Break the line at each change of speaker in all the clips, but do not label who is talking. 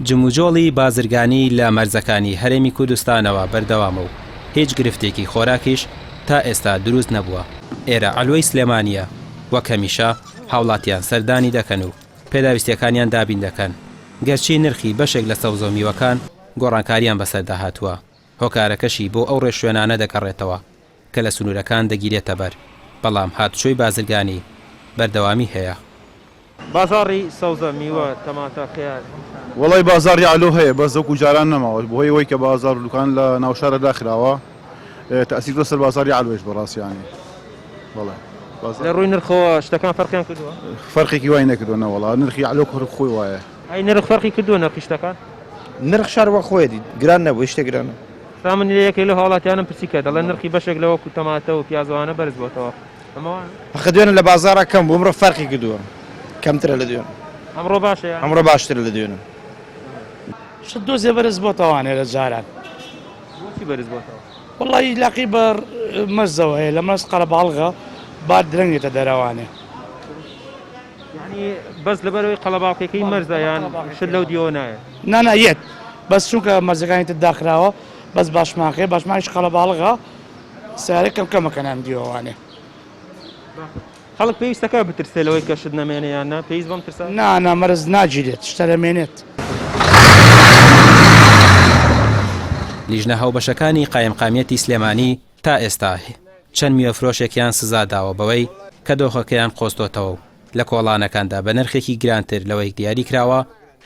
جموجۆڵی بازرگانی لە مەرزەکانی هەرێمی کوردستانەوە بەردەوامە و هیچ گرفتێکی خۆراکیش تا ئێستا دروست نەبووە. ئێرە ئەلوەی سلێمانیە وەک هەمیشە هاوڵاتیان سەردانی دەکەن و پێداویستیەکانیان دابین دەکەن. گەرچی نرخی بەشێک لە سەوزە و میوەکان گۆڕانکاریان بەسەردا هاتووە، هۆکارەکەشی بۆ ئەو ڕێشوێنانە دەگەڕێتەوە کە لە سنوورەکان دەگیرێتە بەر، بەڵام هاتوچۆی بازرگانی بەردەوامی هەیە.
بازاڕی سەوزە میوە تەماتە خیار
وڵی بازاری ئالۆ هەیە بەس زەوک و جاران نەماوە بۆ هۆی کە بازار و دوکان لە ناوشارە داخراوە تەسیر لەسەر بازاری ئالۆش بەڕاستیانی. بەڵێ
لە ڕووی نرخەوە شتەکان فەرقیان کردووە؟
فەرقێکی وای نەکردوونە وەڵا نرخی ئالۆ خۆی وایە.
ئەی نرخ فەرقی کردووە نرخی شتەکان؟
نرخ شارەوە خۆیەتی گران نەبوو شتێک گرانە.
من لە یەکێک لە هاوڵاتیانم پرسی کرد دەڵێن نرخی بەشێک لەوە و تەماتە و پیازەوانە بەرز بۆتەوە.
ئەخە دوێنە لە بازارە کەم بوو، ئەمڕۆ فەرقی کردووە کەمترە لە دوێنە.
ئەمڕۆ باشە
ئەمڕۆ باشترە لە دوێنە.
شت دۆزێ بەرز بۆتەوانێ لە جاران.
بۆچی بەرز بۆتەوە؟
وڵی لاقی بەر مەرزەوە هەیە لە مەرز قەرەباڵغا با درەنگێتە دەرەوانێ.
یعنی بەس لەبەرەوەی قەڵەباڵغەکەی مەرزە یان شت لەو دیەوە نایە؟
نانایەت بەس چونکە مەرزەکانی تر داخراوە بەس باشماکەیە باشماکیش قەڵەباڵغا سیارەی کەمکەمەکەنان دیەوانێ.
خەڵک پێویستەکە بترسێ لەوەی کە شت نەمێنێ یان نا پێویست بەم ترسە؟
نا مەرز ناگیرێت شتە دەمێنێت.
لیژنە هاوبەشەکانی قایمقامیەتی سلێمانی تا ئێستا چەند میوەفرۆشێکیان سزاداوە بەوەی کە دۆخەکەیان قۆستۆتەوە و لە کۆڵانەکاندا بە نرخێکی گرانتر لەوەی دیاری کراوە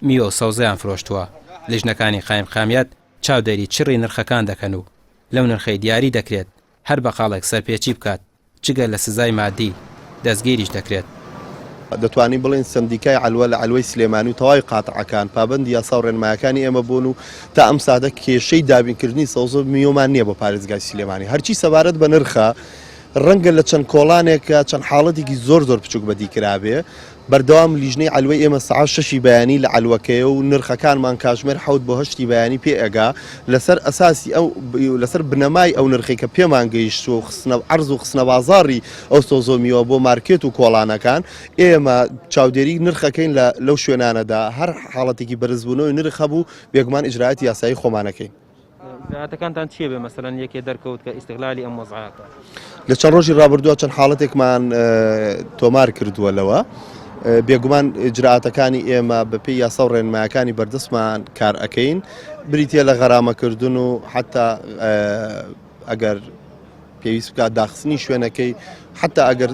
میوە و سەوزەیان فرۆشتووە. لیژنەکانی قایمقامیەت چاودێری چڕی نرخەکان دەکەن و لەو نرخەی دیاری دەکرێت هەر بەقاڵێک سەرپێچی بکات جگە لە سزای مادی دەستگیریش دەکرێت.
دەتوانین بڵێن سندیکای علوە لە علوەی سلێمانی و تەواوی قاتعەکان پابەندی یاسا و ڕێنمایەکانی ئێمە بوون و تا ئەم سادە کێشەی دابینکردنی سەوزە میوەمان نییە بۆ پارێزگای سلێمانی. هەرچی سەبارەت بە نرخە ڕەنگە لە چەند کۆڵانێکە چەند حاڵەتێکی زۆر بچووک بەدیکرابێ بەردەوام لیژنەی علوەی ئێمە سەعات 6 بەیانی لە علوەکەیە و نرخەکانمان کاتژمێر 7 بۆ 8 بەیانی پێ ئەگا لەسەر ئەساسی ئەو لەسەر بنەمای ئەو نرخی کە پێمان گەیشت و عەرز و خستنە بازاڕی ئەو سەوزۆمیەوە بۆ مارکێت و کۆڵانەکان ئێمە چاودێری نرخەکەین لەو شوێنانەدا هەر حاڵەتێکی بەرزبوونەوەی نرخ هەبوو بێگومان ئیجرایەتی یاسایی خۆمانەکەین.
ئاەکانتان چیە بێ مەسەلەن یەکێ دەرکەوت کە ئیستیغلالی ئەم وەزعاتە؟
لە چەند ڕۆژی ڕابردووە چەند حاڵەتێکمان تۆمار کردووە لەوە بێگومان ئیجرعاتەکانی ئێمە بەپێی یاسا و ڕێنمایەکانی بەردەستمان کار ئەەکەین بریتە لە غەرامەکردن و حتا ئەگەر پێویست بکات داخستنی شوێنەکەی حتا ئەگەر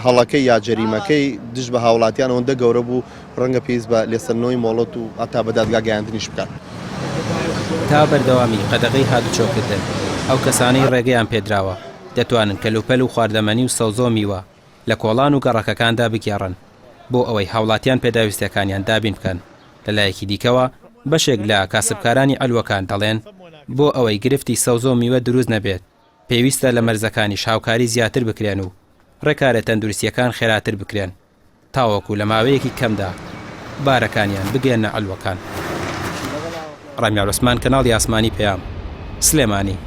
هەڵەکەی یا جەریمەکەی دژ بە هاوڵاتیان ئەوەندە گەورە بوو ڕەنگە پێویست بە لێسەرنەوەی مۆڵەت و هەتا بە دادگا گەیاندنیش بکات.
تا بەردەوامی قەدەغەی هاتوچۆکردن ئەو کەسانەی ڕێگەیان پێدراوە دەتوانن کەلوپەل و خواردەمەنی و سەوزۆ میوە لە کۆڵان و گەڕەکەکاندا بگێڕن بۆ ئەوەی هاوڵاتیان پێداویستەکانیان دابین بکەن. لەلایەکی دیکەوە بەشێک لە کاسبکارانی ئەلوەکان دەڵێن بۆ ئەوەی گرفتی سەوزۆ میوە دروست نەبێت پێویستە لە مەرزەکانی شاوکاری زیاتر بکرێن و ڕێکارە تەندروستیەکان خێراتر بکرێن تاوەکو لە ماوەیەکی کەمدا بارەکانیان بگێنە ئەلوەکان. ڕامیار عوسمان، کەناڵی ئاسمانی پەیام، سلێمانی.